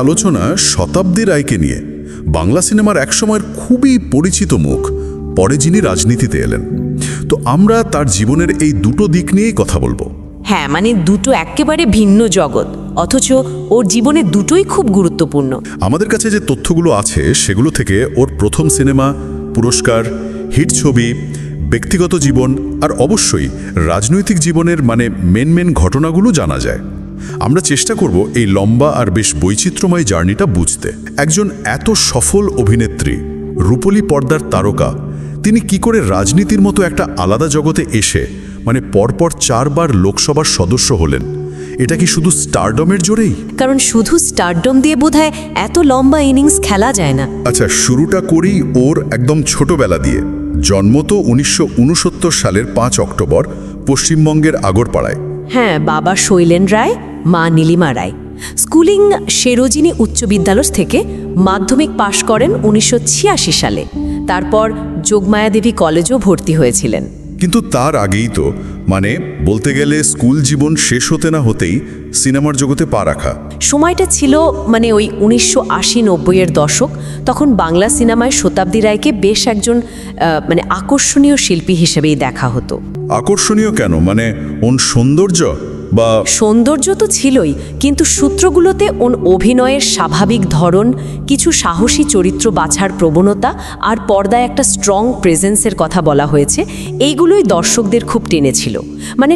আলোচনা শতাব্দী রায়কে নিয়ে। বাংলা সিনেমার একসময়ের খুবই পরিচিত মুখ, পরে যিনি রাজনীতিতে এলেন। তো আমরা তার জীবনের এই দুটো দিক নিয়েই কথা বলবো। হ্যাঁ, মানে দুটো একেবারে ভিন্ন জগৎ, অথচ ওর জীবনে দুটোই খুব গুরুত্বপূর্ণ। আমাদের কাছে যে তথ্যগুলো আছে সেগুলো থেকে ওর প্রথম সিনেমা, পুরস্কার, হিট ছবি, ব্যক্তিগত জীবন আর অবশ্যই রাজনৈতিক জীবনের মেন ঘটনাগুলো জানা যায়। আমরা চেষ্টা করব এই লম্বা আর বেশ বৈচিত্র্যময় জার্নিটা বুঝতে। একজন এত সফল অভিনেত্রী, রূপলী পর্দার তারকা, তিনি কি করে রাজনীতির মতো একটা আলাদা জগতে এসে পরপর 4 বার লোকসভার সদস্য হলেন? এটা কি শুধু স্টারডমের জোরেই? কারণ শুধু স্টারডম দিয়ে বোধহয় এত লম্বা ইনিংস খেলা যায় না। আচ্ছা, শুরুটা করি ওর একদম ছোটবেলা দিয়ে। জন্ম তো 1969 সালের 5 অক্টোবর পশ্চিমবঙ্গের আগরপাড়ায়। হ্যাঁ, বাবা শৈলেন রায়, মা নীলিমা রায়। স্কুলিং সেরোজিনী উচ্চ বিদ্যালয় থেকে মাধ্যমিক পাশ করেন 1986 সালে। তারপর যোগমায়াদেবী কলেজেও ভর্তি হয়েছিলেন। কিন্তু তার আগেই তো বলতে গেলে স্কুল জীবন শেষ হতে না হতেই সিনেমার জগতে পা রাখা। সময়টা ছিল ওই 1980-90-এর দশক। তখন বাংলা সিনেমায় শতাব্দী রায়কে বেশ একজন আকর্ষণীয় শিল্পী হিসেবেই দেখা হতো। আকর্ষণীয় কেন? ওর সৌন্দর্য বা? সৌন্দর্য তো ছিলই, কিন্তু সূত্রগুলোতে ওর অভিনয়ের স্বাভাবিক ধরন, কিছু সাহসী চরিত্র বাছার প্রবণতা আর পর্দায় একটা স্ট্রং প্রেজেন্সের কথা বলা হয়েছে। এইগুলোই দর্শকদের খুব টেনেছিল।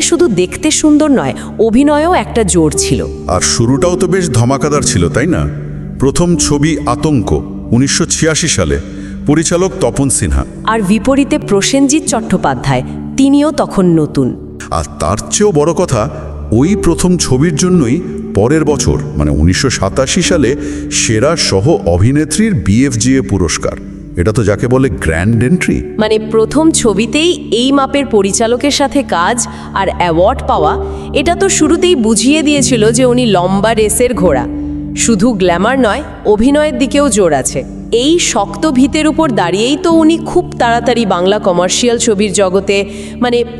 শুধু দেখতে সুন্দর নয়, অভিনয়েও একটা জোর ছিল। আর শুরুটাও তো বেশ ধমাকাদার ছিল, তাই না? প্রথম ছবি আতঙ্ক 1986 সালে, পরিচালক তপন সিনহা। আর বিপরীতে প্রসেনজিৎ চট্টোপাধ্যায়, তিনিও তখন নতুন। আর তার চেয়েও বড় কথা, ওই প্রথম ছবির জন্যই পরের বছর 1987 সালে সেরা সহ অভিনেত্রীর BFGA পুরস্কার। এটা তো যাকে বলে গ্র্যান্ড এন্ট্রি। প্রথম ছবিতেই এই মাপের পরিচালকের সাথে কাজ আর অ্যাওয়ার্ড পাওয়া, এটা তো শুরুতেই বুঝিয়ে দিয়েছিল যে উনি লম্বা রেসের ঘোড়া। শুধু গ্ল্যামার নয়, অভিনয়ের দিকেও জোর আছে। এই শক্ত ভিতের উপর দাঁড়িয়েই তো উনি খুব তাড়াতাড়ি বাংলা কমার্শিয়াল ছবির জগতে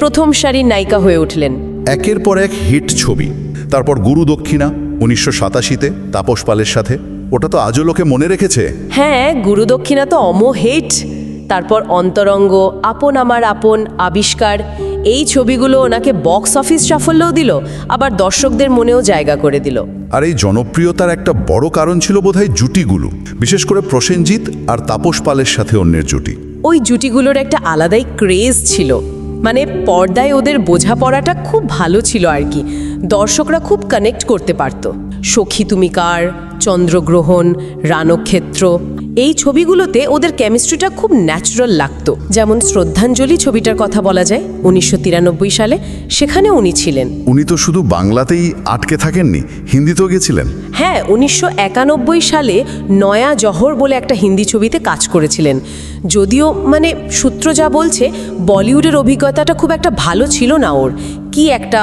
প্রথম সারির নায়িকা হয়ে উঠলেন। একের পর এক হিট ছবি। তারপর গুরু দক্ষিণা 1987-তে তাপস পালের সাথে, ওটা তো আজও লোকে মনে রেখেছে। হ্যাঁ, গুরু দক্ষিণা তো অমো হিট। তারপর অন্তরঙ্গ, আপন আমার আপন, আবিষ্কার, এই ছবিগুলো ওনাকে বক্স অফিস সাফল্যও দিল, আবার দর্শকদের মনেও জায়গা করে দিল। আর এই জনপ্রিয়তার একটা বড় কারণ ছিল বোধহয় জুটিগুলো, বিশেষ করে প্রসেনজিৎ আর তাপস পালের সাথে অন্যের জুটি। ওই জুটিগুলোর একটা আলাদাই ক্রেজ ছিল। পর্দায় ওদের বোঝাপড়াটা খুব ভালো ছিল আর কি। দর্শকরা খুব কানেক্ট করতে পারত। সখী তুমি কার, চন্দ্রগ্রহণ, রানক্ষেত্র, এই ছবিগুলোতে ওদের কেমিস্ট্রিটা খুব ন্যাচারাল লাগতো। যেমন শ্রদ্ধাঞ্জলি ছবিটার কথা বলা যায় 1993 সালে, সেখানে উনি ছিলেন। উনি তো শুধু বাংলাতেই আটকে থাকেননি, হিন্দিতেও গেছিলেন। হ্যাঁ, 1991 সালে নয়া জহর বলে একটা হিন্দি ছবিতে কাজ করেছিলেন। যদিও সূত্র যা বলছে, বলিউডের অভিজ্ঞতাটা খুব একটা ভালো ছিল না ওর। কি একটা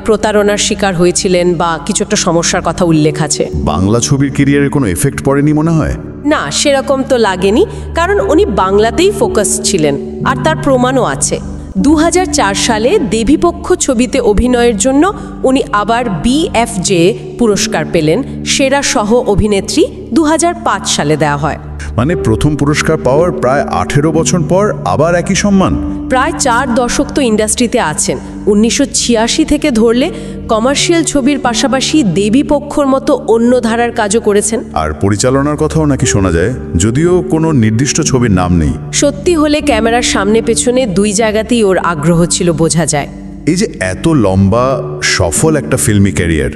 প্রতারণার শিকার হয়েছিলেন বা কিছু একটা সমস্যার কথা উল্লেখ আছে। বাংলা ছবির ক্যারিয়ারে কোনো এফেক্ট পড়েনি মনে হয়? না, সেরকম তো লাগেনি, কারণ উনি বাংলাতেই ফোকাস ছিলেন, আর তার প্রমাণও আছে। 2004 সালে দেবীপক্ষ ছবিতে অভিনয়ের জন্য উনি আবার BFJA পুরস্কার পেলেন। সেরা সহ অভিনেত্রী 2005 সালে দেওয়া হয়। প্রথম পুরস্কার পাওয়ার প্রায় 18 বছর পর আবার একই সম্মান। প্রায় 4 দশক তো ইন্ডাস্ট্রিতে আছেন। 1986 থেকে ধরলে কমার্শিয়াল ছবির পাশাপাশি দেবীপক্ষর মতো অন্য ধারার কাজও করেছেন। আর পরিচালনার কথাও নাকি শোনা যায়, যদিও কোনো নির্দিষ্ট ছবির নাম নেই। সত্যি হলে ক্যামেরার সামনে পেছনে দুই জায়গাতেই ওর আগ্রহ ছিল, বোঝা যায়। এই যে এত লম্বা সফল একটা ফিল্মি ক্যারিয়ার,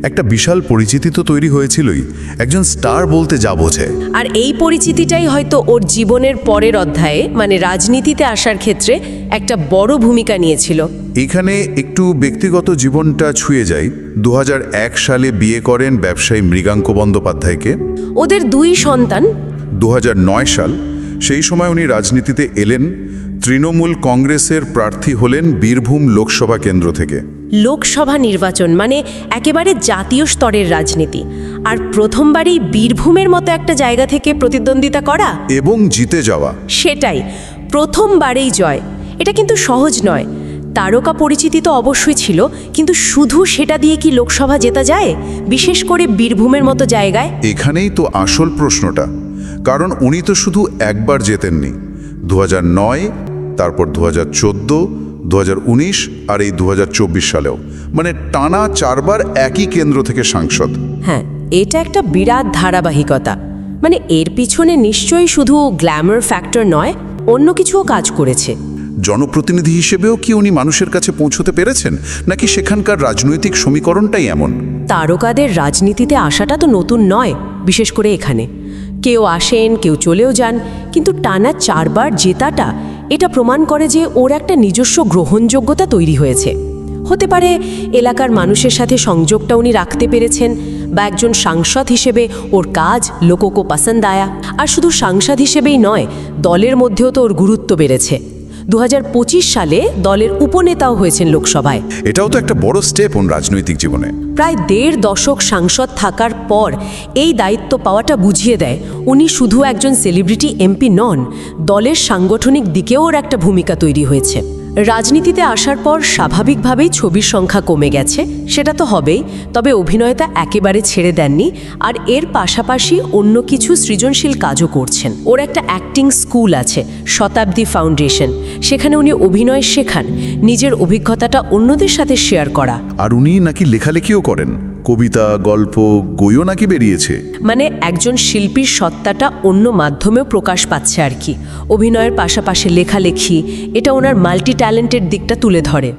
একটা বিশাল পরিচিতি তো তৈরি হয়েছিলই, একজন স্টার বলতে যা বোঝে। আর এই পরিচিতিটাই হয়তো ওর জীবনের পরের অধ্যায়ে রাজনীতিতে আসার ক্ষেত্রে একটা বড় ভূমিকা নিয়েছিল। এখানে একটু ব্যক্তিগত জীবনটা ছুঁয়ে যায়। 2001 সালে বিয়ে করেন ব্যবসায়ী মৃগাঙ্ক বন্দ্যোপাধ্যায়কে। ওদের 2 সন্তান। 2009 সাল, সেই সময় উনি রাজনীতিতে এলেন। তৃণমূল কংগ্রেসের প্রার্থী হলেন বীরভূম লোকসভা কেন্দ্র থেকে। লোকসভা নির্বাচন একেবারে জাতীয় স্তরের রাজনীতি, আর প্রথমবারই বীরভূমের মতো একটা জায়গা থেকে প্রতিদ্বন্দ্বিতা করা এবং জিতে যাওয়া, সেটাই প্রথমবারেই জয়। এটা কিন্তু সহজ নয়। তারকা পরিচিতি তো অবশ্যই ছিল, কিন্তু শুধু সেটা দিয়ে কি লোকসভা জেতা যায়, বিশেষ করে বীরভূমের মতো জায়গায়? এখানেই তো আসল প্রশ্নটা, কারণ উনি তো শুধু একবার জেতেননি। 2009, তারপর 2014, 2019 আর এই 2024 সালেও, মানে টানা 4 বার একই কেন্দ্র থেকে সাংসদ। হ্যাঁ, এটা একটা বিরাট ধারাবাহিকতা। মানে এর পিছনে নিশ্চয়ই শুধু গ্ল্যামার ফ্যাক্টর নয়, অন্য কিছুও কাজ করেছে। জনপ্রতিনিধি হিসেবেও কি উনি মানুষের কাছে পৌঁছতে পেরেছেন, নাকি সেখানকার রাজনৈতিক সমীকরণটাই এমন? তারকাদের রাজনীতিতে আসাটা তো নতুন নয়, বিশেষ করে এখানে। কেউ আসেন, কেউ চলেও যান, কিন্তু টানা 4 বার জেতাটা এটা প্রমাণ করে যে ওর একটা নিজস্ব গ্রহণযোগ্যতা তৈরি হয়েছে। হতে পারে এলাকার মানুষের সাথে সংযোগটা উনি রাখতে পেরেছেন, বা একজন সাংসদ হিসেবে ওর কাজ লোককে পছন্দ আয়া। আর শুধু সাংসদ হিসেবেই নয়, দলের মধ্যেও তো ওর গুরুত্ব বেড়েছে। 2025 সালে দলের উপনেতাও হয়েছেন লোকসভায়। এটাও তো একটা বড় স্টেপ ওর রাজনৈতিক জীবনে। প্রায় 1.5 দশক সাংসদ থাকার পর এই দায়িত্ব পাওয়াটা বুঝিয়ে দেয় উনি শুধু একজন সেলিব্রিটি এমপি নন, দলের সাংগঠনিক দিকেও ওর একটা ভূমিকা তৈরি হয়েছে। রাজনীতিতে আসার পর স্বাভাবিকভাবেই ছবির সংখ্যা কমে গেছে, সেটা তো হবেই, তবে অভিনয়টা একেবারে ছেড়ে দেননি, আর এর পাশাপাশি অন্য কিছু সৃজনশীল কাজও করছেন। ওর একটা অ্যাক্টিং স্কুল আছে, শতাব্দী ফাউন্ডেশন, সেখানে উনি অভিনয় শেখান, নিজের অভিজ্ঞতাটা অন্যদের সাথে শেয়ার করা। আর উনি নাকি লেখালেখিও করেন, কবিতা, গল্প, বইও নাকি বেরিয়েছে। মানে একজন শিল্পীর সত্তাটা অন্য মাধ্যমেও প্রকাশ পাচ্ছে আর কি। অভিনয়ের পাশাপাশি লেখালেখি, এটা ওনার মাল্টি ট্যালেন্টেড দিকটা তুলে ধরে।